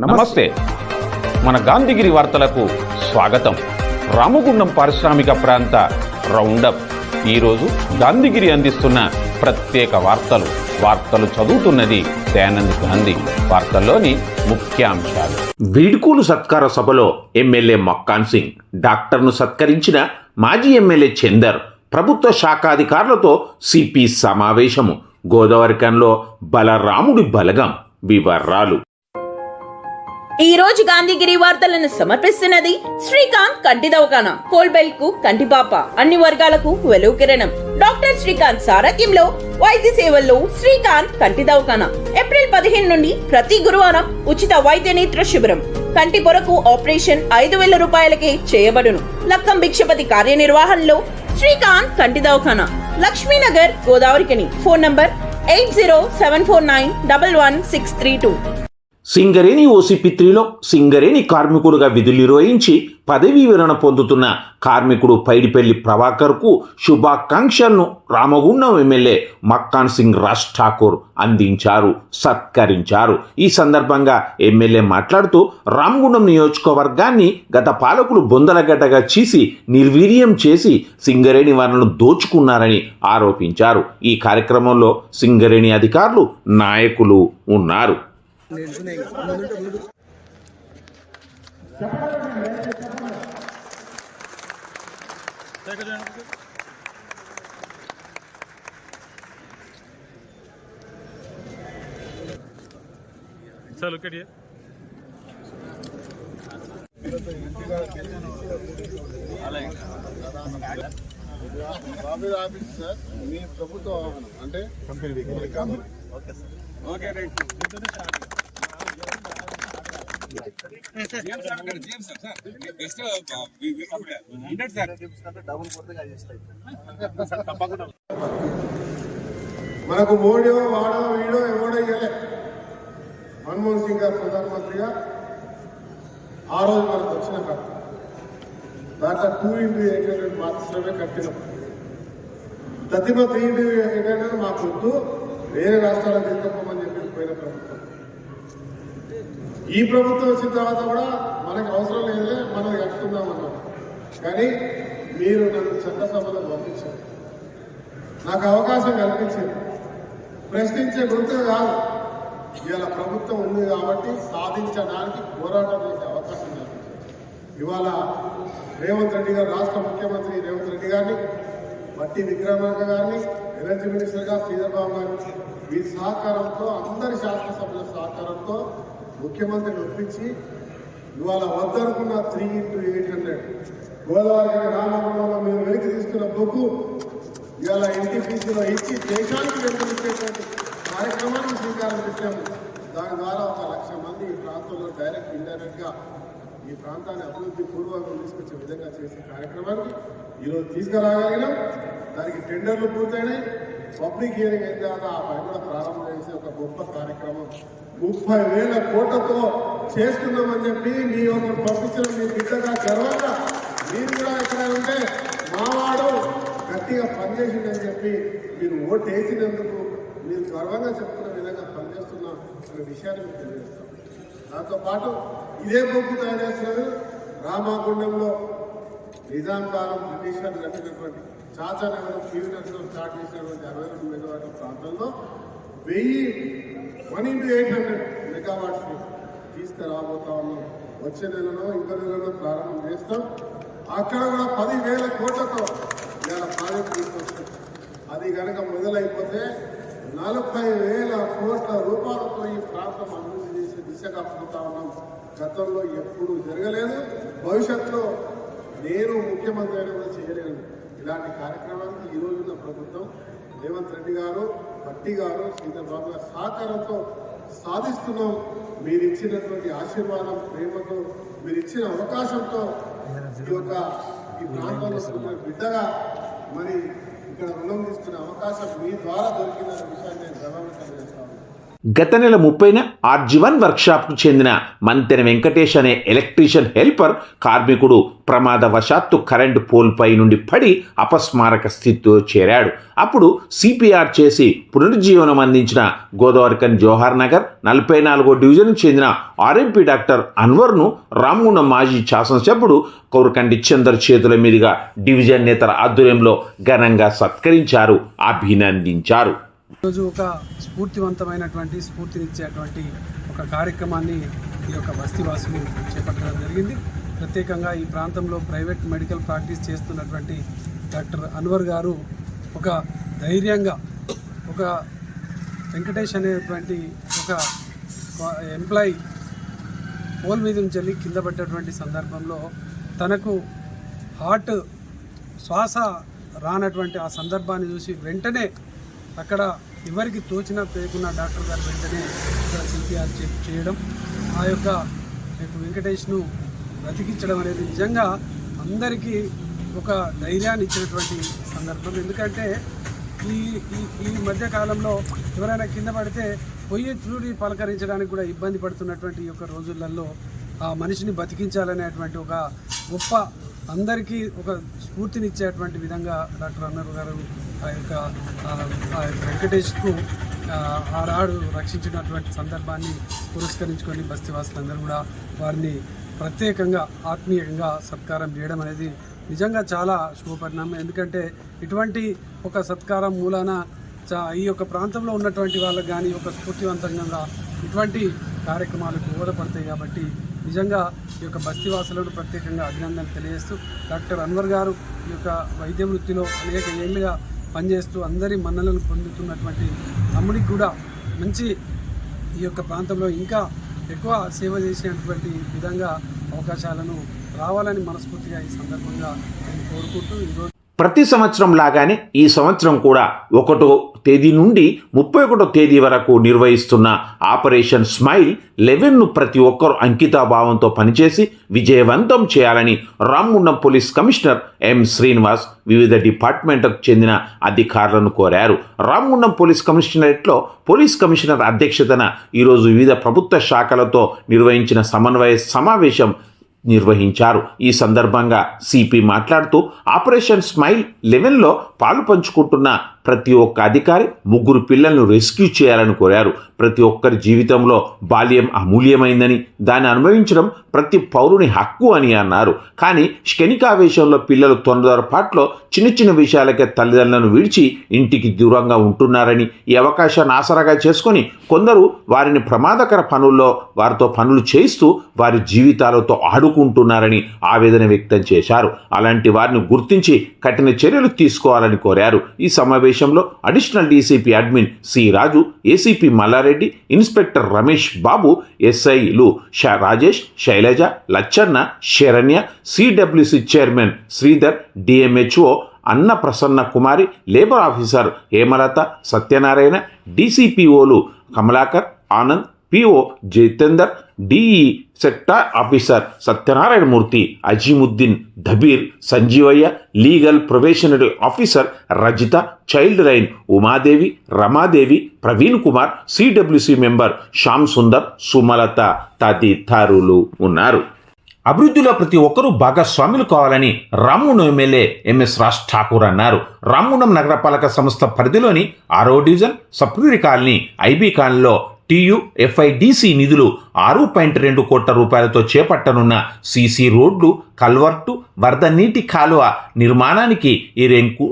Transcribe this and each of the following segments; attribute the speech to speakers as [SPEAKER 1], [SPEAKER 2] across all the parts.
[SPEAKER 1] నమస్తే. మన గాంధీగిరి వార్తలకు స్వాగతం. రామగుండం పారిశ్రామిక ప్రాంత రౌండప్. ఈరోజు గాంధీగిరి అందిస్తున్న ప్రత్యేక వార్తలు చదువుతున్నది దయానంద్ గాంధీ. వార్తల్లోని ముఖ్యాంశాలు. వీడ్కోలు సత్కార సభలో ఎమ్మెల్యే మక్కాన్ సింగ్, డాక్టర్ను సత్కరించిన మాజీ ఎమ్మెల్యే చందర్, ప్రభుత్వ శాఖాధికారులతో సిపి సమావేశము, గోదావరికంలో బలరాముడి బలగం. వివరాలు.
[SPEAKER 2] ఈ రోజు గాంధీగిరి వార్తలను సమర్పిస్తున్నది శ్రీకాంత్ కంటి దవాఖానా. కోల్బెల్ కు కంటిపాప, అన్ని వర్గాలకు వెలుగు కిరణం. డాక్టర్ శ్రీకాంత్ సారథ్యంలో వైద్య సేవల్లో శ్రీకాంత్ కంటి దవాఖానా. ఏప్రిల్ 15 నుండి ప్రతి గురువారం ఉచిత వైద్య నేత్ర శిబిరం. కంటి పొరకు ఆపరేషన్ 5,000 రూపాయలకే చేయబడును. లక్కం భిక్షపతి కార్యనిర్వహణలో శ్రీకాంత్ కంటి దవాఖానా, లక్ష్మీనగర్, గోదావరికని. Phone number 8074911632.
[SPEAKER 1] సింగరేణి ఓసిపి3లో సింగరేణి కార్మికుడుగా విధులు నిర్వహించి పదవీ విరమణ పొందుతున్న కార్మికుడు పైడిపల్లి ప్రభాకర్కు శుభాకాంక్షలను రామగుండం ఎమ్మెల్యే మక్కాన్ సింగ్ రాజ్ ఠాకూర్ సత్కరించారు. ఈ సందర్భంగా ఎమ్మెల్యే మాట్లాడుతూ రామగుండం నియోజకవర్గాన్ని గత పాలకులు బొందలగడ్డగా చేసి నిర్వీర్యం చేసి సింగరేణి వనరులను దోచుకున్నారని ఆరోపించారు. ఈ కార్యక్రమంలో సింగరేణి అధికారులు, నాయకులు ఉన్నారు.
[SPEAKER 3] Sir, look at here.
[SPEAKER 4] Office sir, మీ ప్రభుత్వ అంటే company. Okay sir. Okay right. మనకు మోడీ వాడో వీడో ఎవడో ఇవ్వలే. మన్మోహన్ సింగ్ గారు ప్రధానమంత్రిగా ఆ రోజు మనకు వచ్చిన ఖర్చు దాంట్లో 2x800 మాత్రమే కట్టినాం. ప్రతిమ 3x800 మాకు వద్దు, వేరే రాష్ట్రాలకు తీసుకపోమని చెప్పి పోయిన ప్రభుత్వం. ఈ ప్రభుత్వం వచ్చిన తర్వాత కూడా మనకు అవసరం లేదులే, మనం కట్టుకుందాం అన్నాం. కానీ మీరు నన్ను చట్టసభలో పంపించారు, నాకు అవకాశం కల్పించింది. ప్రశ్నించే గొంతు కాదు, ఇవాళ ప్రభుత్వం ఉంది కాబట్టి సాధించడానికి పోరాటం చేసే అవకాశం కల్పించారు. ఇవాళ రేవంత్ రెడ్డి గారు, రాష్ట్ర ముఖ్యమంత్రి రేవంత్ రెడ్డి గారిని, బట్టి విక్రమార్క గారిని, ఎనర్జీ మినిస్టర్గా శ్రీధర్ బాబు గారిని, వీరి సహకారంతో, అందరి శాసనసభ్యుల సహకారంతో ముఖ్యమంత్రిని ఒప్పించి ఇవాళ వద్దనుకున్న 3x800 గోదావరి రామగుండంలో మీరు వెనక్కి తీసుకున్న బొగ్గు ఇవాళ ఎన్టీపీసీలో ఇచ్చి దేశానికి వెనుకనిచ్చేటువంటి కార్యక్రమాన్ని శ్రీకారం చుట్టాము. దాని ద్వారా 1,00,000 మంది ఈ ప్రాంతంలో డైరెక్ట్ ఇండైరెక్ట్గా ఈ ప్రాంతాన్ని అభివృద్ధి పూర్వకంగా తీసుకొచ్చే విధంగా చేసే కార్యక్రమానికి ఈరోజు తీసుకురాగలిగినాం. దానికి టెండర్లు పూర్తయినాయి, పబ్లిక్ హియరింగ్ అయిన తర్వాత ఆ పని కూడా ప్రారంభం చేసే ఒక గొప్ప కార్యక్రమం 30,000 కోట్లతో చేస్తున్నామని చెప్పి మీ ఒకరు పంపించిన మీ బిడ్డగా గర్వంగా మీరు కూడా ఎక్కడ ఉంటే మావాడు గట్టిగా పనిచేసిందని చెప్పి మీరు ఓటు వేసినందుకు మీరు గర్వంగా చెప్తున్న విధంగా పనిచేస్తున్న ఒక విషయాన్ని మీకు తెలియజేస్తాం. దాంతోపాటు ఇదే బొగ్గు తయారు చేస్తున్నారు రామగుండంలో నిజాం కాలం బ్రిటిష్ వారు కట్టినటువంటి చాచానగరం టీవీనగరం స్టార్ట్ చేసినటువంటి 62 మెగావాట్ల ప్రాంతంలో 1x800 మెగావాట్స్ తీసుకురాబోతా ఉన్నాం. వచ్చే నెలలో ఇంకో నెలలో ప్రారంభం చేస్తాం. అక్కడ కూడా 10,000 కోట్లతో ఇలా ప్రాజెక్ట్ తీసుకొస్తాం. అది కనుక మొదలైపోతే 40,000 కోట్ల రూపాయలతో ఈ ప్రాంతం అభివృద్ధి చేసే దిశగా పోతా ఉన్నాం. గతంలో ఎప్పుడూ జరగలేదు, భవిష్యత్తులో నేను ముఖ్యమంత్రి అయినా కూడా చేయలేను. ఇలాంటి కార్యక్రమానికి ఈ రోజున్న ప్రభుత్వం రేవంత్ రెడ్డి గారు, భట్టి గారు, శ్రీధర్ బాబు గారి సహకారంతో సాధిస్తున్నాం. మీరు ఇచ్చినటువంటి ఆశీర్వాదం, ప్రేమతో, మీరు ఇచ్చిన అవకాశంతో ఈ ప్రాంతంలో బిడ్డగా మరి ఇక్కడ రుణం తీసుకునే అవకాశం మీ ద్వారా దొరికిన విషయాన్ని నేను గర్వంగా తెలియజేస్తాను.
[SPEAKER 1] గత నెల 30న RG1 వర్క్షాప్కు చెందిన మంతెన వెంకటేష్ అనే ఎలక్ట్రీషియన్ హెల్పర్ కార్మికుడు ప్రమాదవశాత్తు కరెంటు పోల్పై నుండి పడి అపస్మారక స్థితిలో చేరాడు. అప్పుడు సిపిఆర్ చేసి పునరుజ్జీవనం అందించిన గోదావరికన్ జోహార్ నగర్ 44వ డివిజన్కు చెందిన ఆర్ఎంపీ డాక్టర్ అన్వర్ను రామగుండం మాజీ శాసనసభ్యుడు కౌరకండి చందర్ చేతుల మీదుగా డివిజన్ నేతల ఆధ్వర్యంలో ఘనంగా సత్కరించారు, అభినందించారు.
[SPEAKER 5] ఈరోజు ఒక స్ఫూర్తినిచ్చేటువంటి ఒక కార్యక్రమాన్ని ఈ యొక్క బస్తీవాసులు చేపట్టడం జరిగింది. ప్రత్యేకంగా ఈ ప్రాంతంలో ప్రైవేట్ మెడికల్ ప్రాక్టీస్ చేస్తున్నటువంటి డాక్టర్ అన్వర్ గారు ఒక ధైర్యంగా ఒక వెంకటేష్ అనేటువంటి ఒక ఎంప్లాయీ పోల్ మీద నుంచి వెళ్ళి కింద పడ్డటువంటి సందర్భంలో తనకు శ్వాస రానటువంటి ఆ సందర్భాన్ని చూసి వెంటనే అక్కడ ఎవరికి తోచినా పేకున్న డాక్టర్ గారు వెంటనే ఇక్కడ సిపిఆర్ చేయడం, ఆ యొక్క వెంకటేష్ను బ్రతికించడం అనేది నిజంగా అందరికీ ఒక ధైర్యాన్ని ఇచ్చినటువంటి సందర్భం. ఎందుకంటే ఈ మధ్యకాలంలో ఎవరైనా కింద పడితే పొయ్యి చూడి పలకరించడానికి కూడా ఇబ్బంది పడుతున్నటువంటి ఈ యొక్క రోజులలో ఆ మనిషిని బతికించాలనేటువంటి ఒక గొప్ప అందరికీ ఒక స్ఫూర్తినిచ్చేటువంటి విధంగా డాక్టర్ అన్వర్ గారు ఆ యొక్క వెంకటేష్కు ఆనాడు రక్షించినటువంటి సందర్భాన్ని పురస్కరించుకొని బస్తీవాసులందరూ కూడా వారిని ప్రత్యేకంగా ఆత్మీయంగా సత్కారం చేయడం అనేది నిజంగా చాలా శుభపరిణామం. ఎందుకంటే ఇటువంటి ఒక సత్కారం మూలాన ఈ యొక్క ప్రాంతంలో ఉన్నటువంటి వాళ్ళకు కానీ ఒక స్ఫూర్తివంతంగా ఇటువంటి కార్యక్రమాలకు దోహదపడతాయి. కాబట్టి నిజంగా ఈ యొక్క బస్తీవాసులను ప్రత్యేకంగా అభినందనలు తెలియజేస్తూ డాక్టర్ అన్వర్ గారు ఈ యొక్క వైద్య వృత్తిలో అనేక ఏళ్ళుగా పనిచేస్తూ అందరి మన్నలను పొందుతున్నటువంటి తమ్ముడికి కూడా మంచి ఈ యొక్క ప్రాంతంలో ఇంకా ఎక్కువ సేవ చేసేటువంటి విధంగా అవకాశాలను రావాలని మనస్ఫూర్తిగా ఈ సందర్భంగా నేను కోరుకుంటూ ఈరోజు
[SPEAKER 1] ప్రతి సంవత్సరం లాగానే ఈ సంవత్సరం కూడా 1వ తేదీ నుండి 31వ తేదీ వరకు నిర్వహిస్తున్న ఆపరేషన్ స్మైల్ 11ను ప్రతి ఒక్కరూ అంకితాభావంతో పనిచేసి విజయవంతం చేయాలని Ramagundam police commissioner M Srinivas వివిధ డిపార్ట్మెంట్లకు చెందిన అధికారులను కోరారు. రామగుండం పోలీస్ కమిషనరేట్లో పోలీస్ కమిషనర్ అధ్యక్షతన ఈరోజు వివిధ ప్రభుత్వ శాఖలతో నిర్వహించిన సమన్వయ సమావేశం నిర్వహించారు. ఈ సందర్భంగా సిపి మాట్లాడుతూ ఆపరేషన్ స్మైల్ 11లో పాలు పంచుకుంటున్న ప్రతి ఒక్క అధికారి 3 పిల్లలను రెస్క్యూ చేయాలని కోరారు. ప్రతి ఒక్కరి జీవితంలో బాల్యం అమూల్యమైందని, దాన్ని అనుభవించడం ప్రతి పౌరుని హక్కు అని అన్నారు. కానీ క్షణికావేశంలో పిల్లలు తొందరపాట్లో చిన్న చిన్న విషయాలకే తల్లిదండ్రులను విడిచి ఇంటికి దూరంగా ఉంటున్నారని, ఈ అవకాశాన్ని ఆసరాగా చేసుకొని కొందరు వారిని ప్రమాదకర పనుల్లో వారితో పనులు చేయిస్తూ వారి జీవితాలతో ఆడుకుంటున్నారని ఆవేదన వ్యక్తం చేశారు. అలాంటి వారిని గుర్తించి కఠిన చర్యలు తీసుకోవాలని కోరారు. ఈ సమావేశంలో additional DCP admin C Raju, ACP Mallareddy, inspector Ramesh Babu, ఎస్ఐలు Rajesh, Sailaja, Lachanna, Saranya, CWC chairman Sridhar, DMHO Anna Prasanna Kumari, labour officer Hemalatha, Satyanarayana, డీసీపీఓలు Kamalakar, Anand, PO Jitender, DE sector officer Satyanarayanamurthy, Azeemuddin, Dabeer, Sanjeevaiah, legal probationary officer Rajitha, child line Umadevi, Ramadevi, Praveen Kumar, CWC member Shyam Sundar, Sumalatha తదితరులు ఉన్నారు. అభివృద్ధిలో ప్రతి ఒక్కరూ భాగస్వాములు కావాలని రామగుండం ఎమ్మెల్యే ఎంఎస్ రాజ్ ఠాకూర్ అన్నారు. రామగుండం నగరపాలక సంస్థ పరిధిలోని 6వ డివిజన్ సప్తగిరి కాలనీ, ఐబీ కాలనీలో TUFIDC నిధులు 6.2 కోట్ల రూపాయలతో చేపట్టనున్న సీసీ రోడ్లు, కల్వర్టు, వరద నీటి కాలువ నిర్మాణానికి ఈ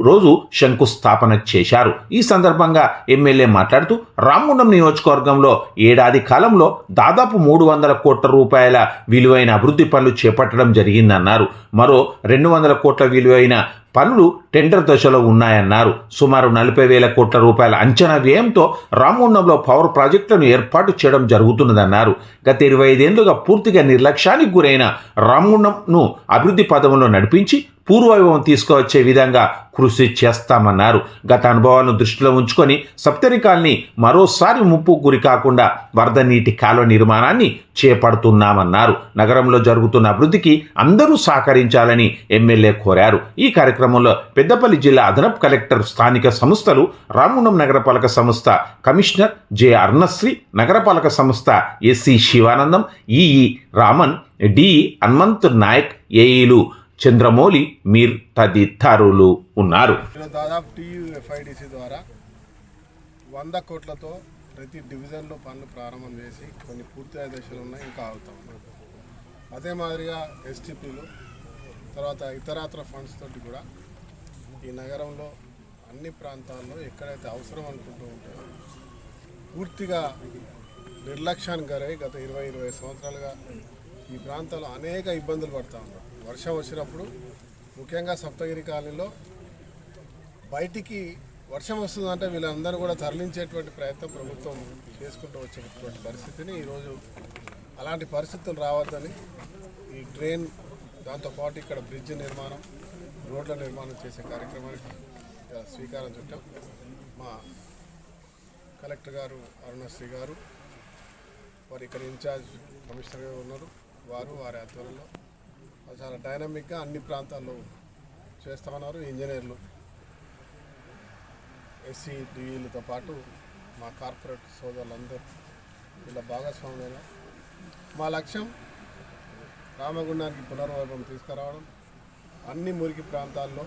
[SPEAKER 1] రోజు శంకుస్థాపన చేశారు. ఈ సందర్భంగా ఎమ్మెల్యే మాట్లాడుతూ రామగుండం నియోజకవర్గంలో ఏడాది కాలంలో దాదాపు 300 కోట్ల రూపాయల విలువైన అభివృద్ధి పనులు చేపట్టడం జరిగిందన్నారు. మరో 200 కోట్ల విలువైన పనులు టెండర్ దశలో ఉన్నాయన్నారు. సుమారు 40,000 కోట్ల రూపాయల అంచనా వ్యయంతో రామగుండంలో పవర్ ప్రాజెక్టులను ఏర్పాటు చేయడం జరుగుతున్నదన్నారు. గత 25 ఏళ్లుగా పూర్తిగా నిర్లక్ష్యానికి గురైన రామగుండంను అభివృద్ధి పథంలో నడిపించి పూర్వవైభవం తీసుకువచ్చే విధంగా కృషి చేస్తామన్నారు. గత అనుభవాలను దృష్టిలో ఉంచుకొని సప్తరి కాలనీ మరోసారి ముప్పు గురి కాకుండా వరద నీటి కాలువ నిర్మాణాన్ని చేపడుతున్నామన్నారు. నగరంలో జరుగుతున్న అభివృద్ధికి అందరూ సహకరించాలని ఎమ్మెల్యే కోరారు. ఈ కార్యక్రమంలో పెద్దపల్లి జిల్లా అదనపు కలెక్టర్, స్థానిక సంస్థలు, రామగుండం నగరపాలక సంస్థ కమిషనర్ జె అర్ణశ్రీ, నగరపాలక సంస్థ SE Sivanandam, EE Raman, D Hanumanth Naik, ఏఈలు చంద్రమౌళి, మీర్ తదితరులు ఉన్నారు.
[SPEAKER 4] దాదాపు TUFIDC ద్వారా 100 కోట్లతో ప్రతి డివిజన్లో పనులు ప్రారంభం చేసి కొన్ని పూర్తి దశలు ఉన్నాయి, ఇంకా ఆగుతా ఉన్నాయి. అదే మాదిరిగా STPలు తర్వాత ఇతరత్ర ఫండ్స్ తోటి కూడా ఈ నగరంలో అన్ని ప్రాంతాల్లో ఎక్కడైతే అవసరం అనుకుంటూ ఉంటారో పూర్తిగా నిర్లక్ష్యానికి గురై గత 20 సంవత్సరాలుగా ఈ ప్రాంతంలో అనేక ఇబ్బందులు పడుతూ ఉన్నారు. వర్షం వచ్చినప్పుడు ముఖ్యంగా సప్తగిరి కాలనీలో బయటికి వర్షం వస్తుందంటే వీళ్ళందరూ కూడా తరలించేటువంటి ప్రయత్నం ప్రభుత్వం చేసుకుంటూ వచ్చేటువంటి పరిస్థితిని ఈరోజు అలాంటి పరిస్థితులు రావద్దని ఈ డ్రైన్, దాంతోపాటు ఇక్కడ బ్రిడ్జ్ నిర్మాణం, రోడ్ల నిర్మాణం చేసే కార్యక్రమానికి శ్రీకారం చుట్టాం. మా కలెక్టర్ గారు అరుణశ్రీ గారు, వారు ఇక్కడ ఇన్ఛార్జ్ కమిషనర్ గారు ఉన్నారు, వారి ఆధ్వర్యంలో చాలా డైనమిక్గా అన్ని ప్రాంతాల్లో చేస్తామన్నారు. ఇంజనీర్లు, SCDలతో పాటు మా కార్పొరేట్ సోదరులందరూ ఇలా భాగస్వామ్యం. మా లక్ష్యం రామగుండానికి పునర్వైభవం తీసుకురావడం, అన్ని మురికి ప్రాంతాల్లో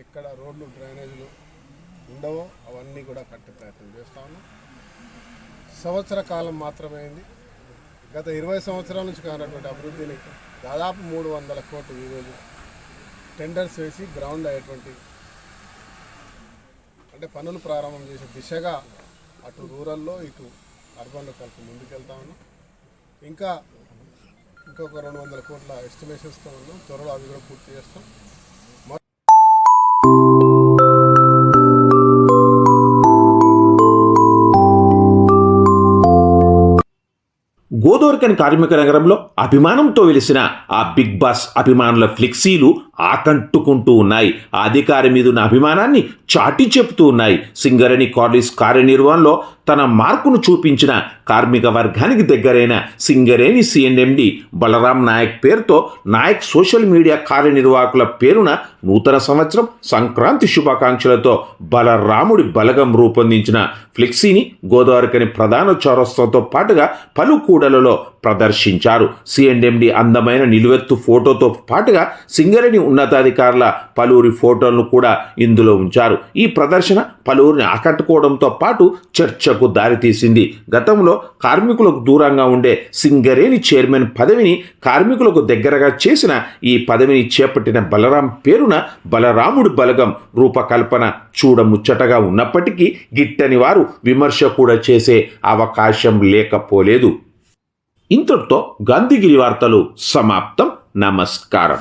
[SPEAKER 4] ఎక్కడ రోడ్లు, డ్రైనేజీలు ఉండవో అవన్నీ కూడా కట్టే ప్రయత్నం చేస్తా ఉన్నాం. సంవత్సర కాలం మాత్రమే అయింది. గత 20 సంవత్సరాల నుంచి కానటువంటి అభివృద్ధిని దాదాపు 300 కోట్లు ఈరోజు టెండర్స్ వేసి గ్రౌండ్ అయ్యేటువంటి అంటే పనులు ప్రారంభం చేసే దిశగా అటు రూరల్లో ఇటు అర్బన్లో కలిపి ముందుకెళ్తా ఉన్నాం. ఇంకొక 200 కోట్ల ఎస్టిమేషన్స్తో ఉన్నాం. త్వరలో అవి కూడా పూర్తి చేస్తాం.
[SPEAKER 1] గోదావరికని కార్మిక నగరంలో అభిమానంతో వెలిసిన ఆ బిగ్ బాస్ అభిమానుల ఫ్లెక్సీలు ఆకట్టుకుంటూ ఉన్నాయి. ఆ అధికారి మీద ఉన్న అభిమానాన్ని చాటి చెప్తూ ఉన్నాయి. సింగరేణి కాలేజ్ కార్యనిర్వహణలో తన మార్కును చూపించిన కార్మిక వర్గానికి దగ్గరైన సింగరేణి CNMD బలరాం నాయక్ పేరుతో నాయక్ సోషల్ మీడియా కార్యనిర్వాహకుల పేరున నూతన సంవత్సరం, సంక్రాంతి శుభాకాంక్షలతో బలరాముడి బలగం రూపొందించిన ఫ్లెక్సీని గోదావరికని ప్రధాన చౌరస్తాతో పాటుగా పలు కూడలలో ప్రదర్శించారు. CNMD అందమైన నిలువెత్తు ఫోటోతో పాటుగా సింగరేణి ఉన్నతాధికారుల పలువురి ఫోటోలను కూడా ఇందులో ఉంచారు. ఈ ప్రదర్శన పలువురిని ఆకట్టుకోవడంతో పాటు చర్చకు దారితీసింది. గతంలో కార్మికులకు దూరంగా ఉండే సింగరేణి చైర్మన్ పదవిని కార్మికులకు దగ్గరగా చేసిన ఈ పదవిని చేపట్టిన బలరాం పేరున బలరాముడి బలగం రూపకల్పన చూడముచ్చటగా ఉన్నప్పటికీ గిట్టని వారు విమర్శ కూడా చేసే అవకాశం లేకపోలేదు. ఇంతటితో గాంధీగిరి వార్తలు సమాప్తం. నమస్కారం.